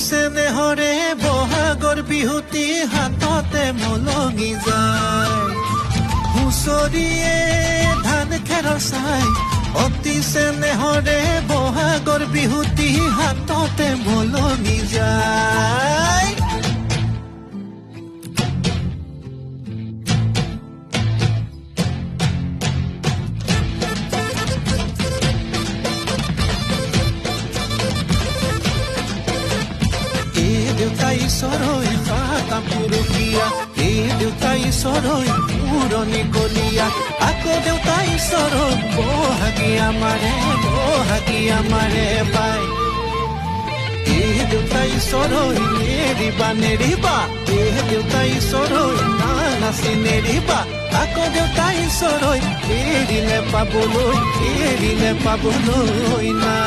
চেনেহৰে বহাগৰ বিহুতি হাততে মলঙি যায় হুঁচৰিয়ে ধান খেৰৰ চাই অতি চেনেহৰে বহাগৰ বিহুতি হাততে মলঙি যায় দেউতা ঈশ্বৰৈ সাতাম পুৰুষীয়া এই দেউতা ঈশ্বৰৈ পুৰণি কলীয়া আকৌ দেউতা ঈশ্বৰৈ বহাগী আমাৰে পাই এই দেউতা ঈশ্বৰৈ নেৰিবা এই দেউতা ঈশ্বৰৈ নাচি নেৰিবা আকৌ দেউতা ঈশ্বৰৈ এৰিলে পাবলৈ না